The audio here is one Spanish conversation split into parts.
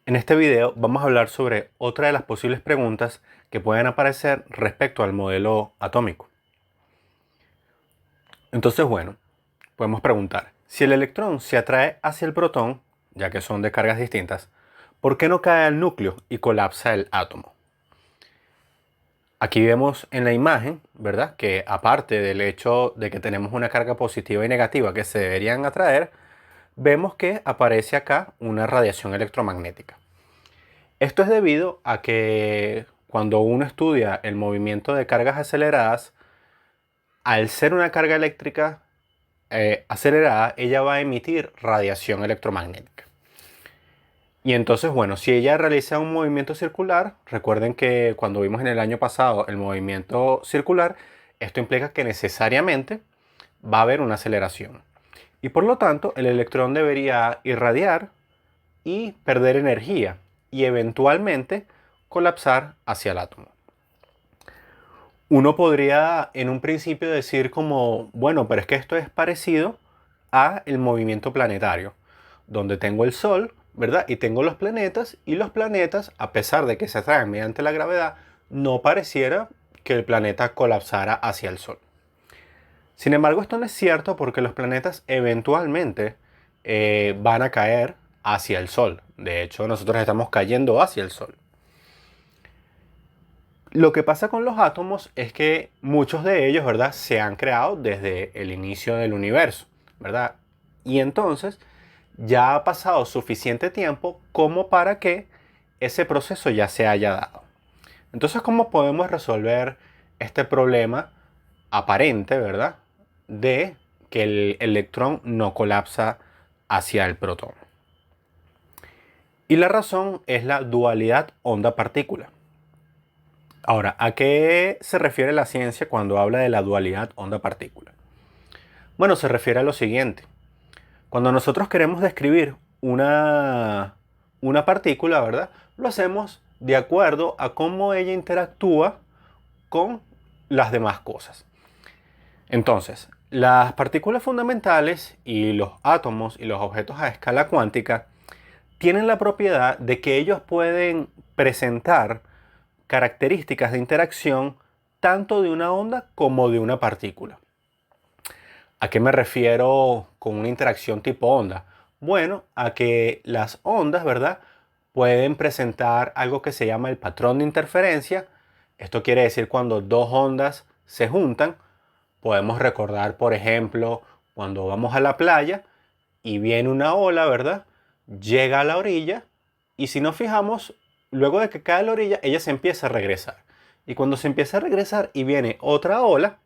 En este video vamos a hablar sobre otra de las posibles preguntas que pueden aparecer respecto al modelo atómico. Entonces, bueno, podemos preguntar, si el electrón se atrae hacia el protón, ya que son de cargas distintas, ¿por qué no cae al núcleo y colapsa el átomo? Aquí vemos en la imagen, ¿verdad?, que aparte del hecho de que tenemos una carga positiva y negativa que se deberían atraer, vemos que aparece acá una radiación electromagnética. Esto es debido a que cuando uno estudia el movimiento de cargas aceleradas, al ser una carga eléctrica acelerada, ella va a emitir radiación electromagnética. Y entonces, bueno, si ella realiza un movimiento circular, recuerden que cuando vimos en el año pasado el movimiento circular, esto implica que necesariamente va a haber una aceleración. Y por lo tanto, el electrón debería irradiar y perder energía y eventualmente colapsar hacia el átomo. Uno podría en un principio decir como, bueno, pero es que esto es parecido a el movimiento planetario, donde tengo el Sol, ¿verdad? Y tengo los planetas, a pesar de que se atraen mediante la gravedad, no pareciera que el planeta colapsara hacia el Sol. Sin embargo, esto no es cierto porque los planetas eventualmente van a caer hacia el Sol. De hecho, nosotros estamos cayendo hacia el Sol. Lo que pasa con los átomos es que muchos de ellos, ¿verdad?, se han creado desde el inicio del universo, ¿verdad? Y entonces ya ha pasado suficiente tiempo como para que ese proceso ya se haya dado. Entonces, ¿cómo podemos resolver este problema aparente, ¿verdad?, de que el electrón no colapsa hacia el protón? Y la razón es la dualidad onda-partícula. Ahora, ¿a qué se refiere la ciencia cuando habla de la dualidad onda-partícula? Bueno, se refiere a lo siguiente. Cuando nosotros queremos describir una partícula, ¿verdad?, lo hacemos de acuerdo a cómo ella interactúa con las demás cosas. Entonces, las partículas fundamentales y los átomos y los objetos a escala cuántica tienen la propiedad de que ellos pueden presentar características de interacción tanto de una onda como de una partícula. ¿A qué me refiero con una interacción tipo onda? Bueno, a que las ondas, ¿verdad?, pueden presentar algo que se llama el patrón de interferencia. Esto quiere decir cuando dos ondas se juntan. Podemos recordar, por ejemplo, cuando vamos a la playa y viene una ola, ¿verdad?, llega a la orilla y si nos fijamos, luego de que cae a la orilla, ella se empieza a regresar. Y cuando se empieza a regresar y viene otra ola,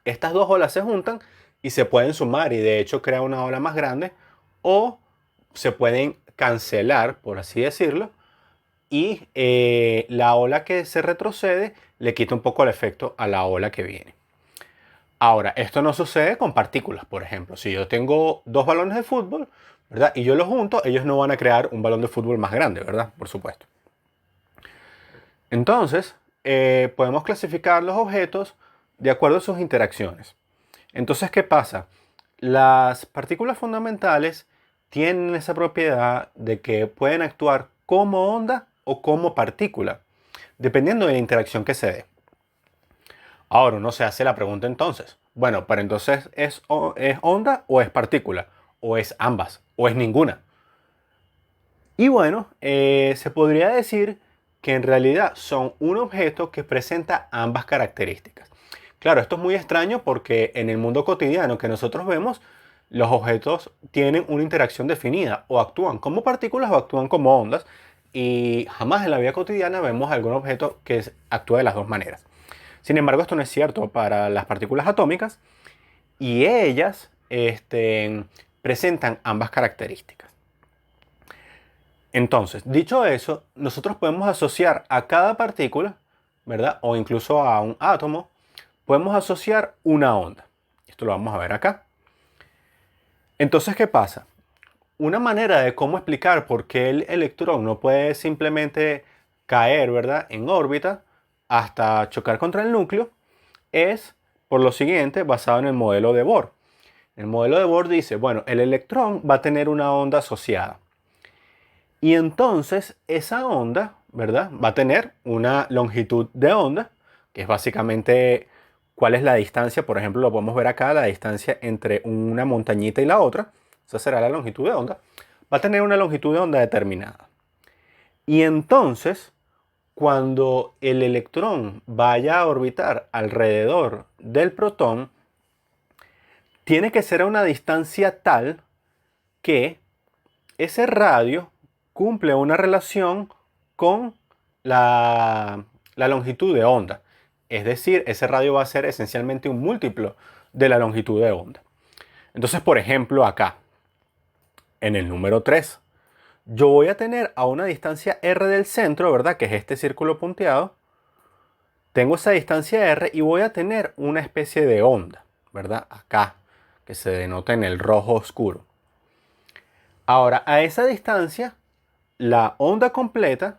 estas dos olas se juntan y se pueden sumar y de hecho crea una ola más grande, o se pueden cancelar, por así decirlo, y la ola que se retrocede le quita un poco el efecto a la ola que viene. Ahora, esto no sucede con partículas, por ejemplo. Si yo tengo dos balones de fútbol, ¿verdad?, y yo los junto, ellos no van a crear un balón de fútbol más grande, ¿verdad? Por supuesto. Entonces, podemos clasificar los objetos de acuerdo a sus interacciones. Entonces, ¿qué pasa? Las partículas fundamentales tienen esa propiedad de que pueden actuar como onda o como partícula, dependiendo de la interacción que se dé. Ahora uno se hace la pregunta entonces, bueno, pero entonces ¿es onda o es partícula? ¿O es ambas? ¿O es ninguna? Y bueno, se podría decir que en realidad son un objeto que presenta ambas características. Claro, esto es muy extraño porque en el mundo cotidiano que nosotros vemos, los objetos tienen una interacción definida, o actúan como partículas o actúan como ondas, y jamás en la vida cotidiana vemos algún objeto que actúe de las dos maneras. Sin embargo, esto no es cierto para las partículas atómicas y ellas presentan ambas características. Entonces, dicho eso, nosotros podemos asociar a cada partícula, ¿verdad?, o incluso a un átomo, podemos asociar una onda. Esto lo vamos a ver acá. Entonces, ¿qué pasa? Una manera de cómo explicar por qué el electrón no puede simplemente caer, ¿verdad?, en órbita hasta chocar contra el núcleo es por lo siguiente, basado en el modelo de Bohr. El modelo de Bohr dice, bueno, el electrón va a tener una onda asociada. Y entonces esa onda, ¿verdad? Va a tener una longitud de onda, que es básicamente cuál es la distancia. Por ejemplo, lo podemos ver acá, la distancia entre una montañita y la otra. Esa será la longitud de onda. Va a tener una longitud de onda determinada. Y entonces, cuando el electrón vaya a orbitar alrededor del protón, tiene que ser a una distancia tal que ese radio cumple una relación con la longitud de onda. Es decir, ese radio va a ser esencialmente un múltiplo de la longitud de onda. Entonces, por ejemplo, acá, en el número 3, yo voy a tener a una distancia r del centro, ¿verdad? Que es este círculo punteado. Tengo esa distancia r y voy a tener una especie de onda, ¿verdad? Acá, que se denota en el rojo oscuro. Ahora, a esa distancia, la onda completa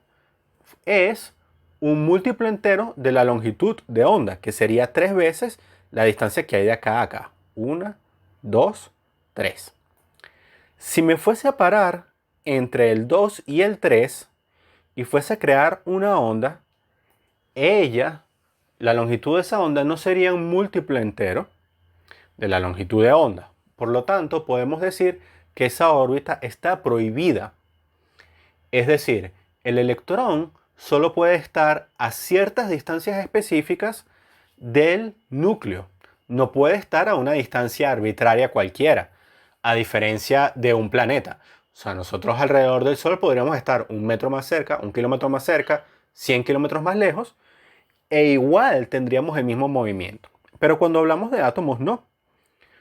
es un múltiplo entero de la longitud de onda, que sería 3 veces la distancia que hay de acá a acá. 1, 2, 3. Si me fuese a parar entre el 2 y el 3 y fuese a crear una onda, la longitud de esa onda no sería un múltiplo entero de la longitud de onda. Por lo tanto, podemos decir que esa órbita está prohibida. Es decir, el electrón solo puede estar a ciertas distancias específicas del núcleo. No puede estar a una distancia arbitraria cualquiera, a diferencia de un planeta. O sea, nosotros alrededor del Sol podríamos estar 1 metro más cerca, 1 kilómetro más cerca, 100 kilómetros más lejos, e igual tendríamos el mismo movimiento. Pero cuando hablamos de átomos, no.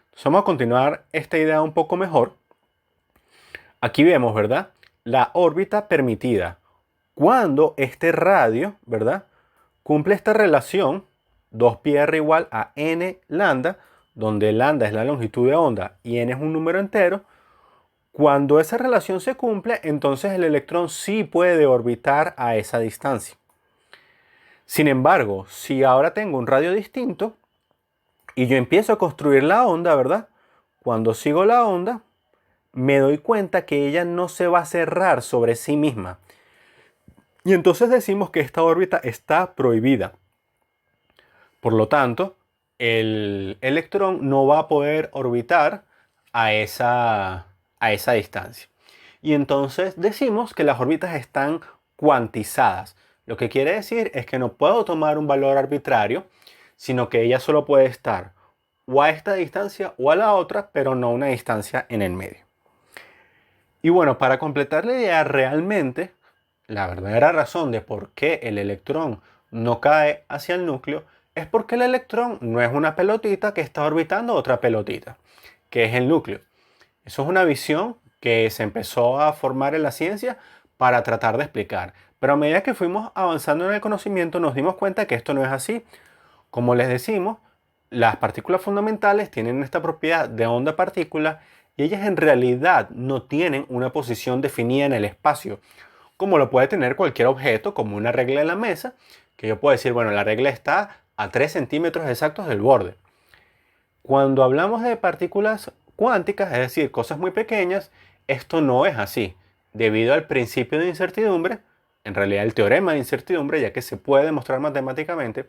Entonces vamos a continuar esta idea un poco mejor. Aquí vemos, ¿verdad? La órbita permitida. Cuando este radio, ¿verdad? Cumple esta relación, 2πr igual a n lambda, donde lambda es la longitud de onda y n es un número entero. Cuando esa relación se cumple, entonces el electrón sí puede orbitar a esa distancia. Sin embargo, si ahora tengo un radio distinto y yo empiezo a construir la onda, ¿verdad? Cuando sigo la onda, me doy cuenta que ella no se va a cerrar sobre sí misma. Y entonces decimos que esta órbita está prohibida. Por lo tanto, el electrón no va a poder orbitar a esa distancia. Y entonces decimos que las órbitas están cuantizadas. Lo que quiere decir es que no puedo tomar un valor arbitrario, sino que ella solo puede estar o a esta distancia o a la otra, pero no una distancia en el medio. Y bueno, para completar la idea, realmente la verdadera razón de por qué el electrón no cae hacia el núcleo es porque el electrón no es una pelotita que está orbitando otra pelotita, que es el núcleo. Eso es una visión que se empezó a formar en la ciencia para tratar de explicar. Pero a medida que fuimos avanzando en el conocimiento nos dimos cuenta que esto no es así. Como les decimos, las partículas fundamentales tienen esta propiedad de onda partícula y ellas en realidad no tienen una posición definida en el espacio, como lo puede tener cualquier objeto, como una regla en la mesa, que yo puedo decir, bueno, la regla está a 3 centímetros exactos del borde. Cuando hablamos de partículas cuánticas, es decir, cosas muy pequeñas, esto no es así, debido al principio de incertidumbre, en realidad el teorema de incertidumbre, ya que se puede demostrar matemáticamente,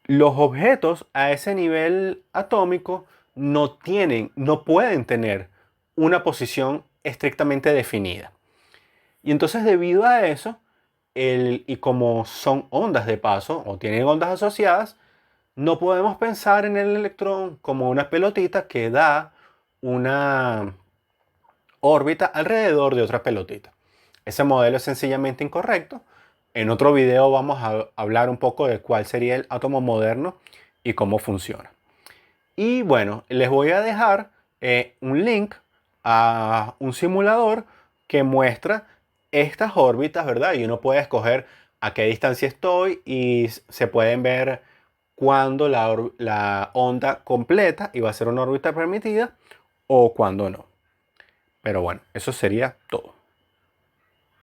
los objetos a ese nivel atómico no pueden tener una posición estrictamente definida. Y entonces debido a eso, y como son ondas de paso o tienen ondas asociadas, no podemos pensar en el electrón como una pelotita que da una órbita alrededor de otra pelotita. Ese modelo es sencillamente incorrecto. En otro video vamos a hablar un poco de cuál sería el átomo moderno y cómo funciona. Y bueno, les voy a dejar un link a un simulador que muestra estas órbitas, ¿verdad? Y uno puede escoger a qué distancia estoy y se pueden ver cuándo la onda completa y va a ser una órbita permitida o cuándo no. Pero bueno, eso sería todo.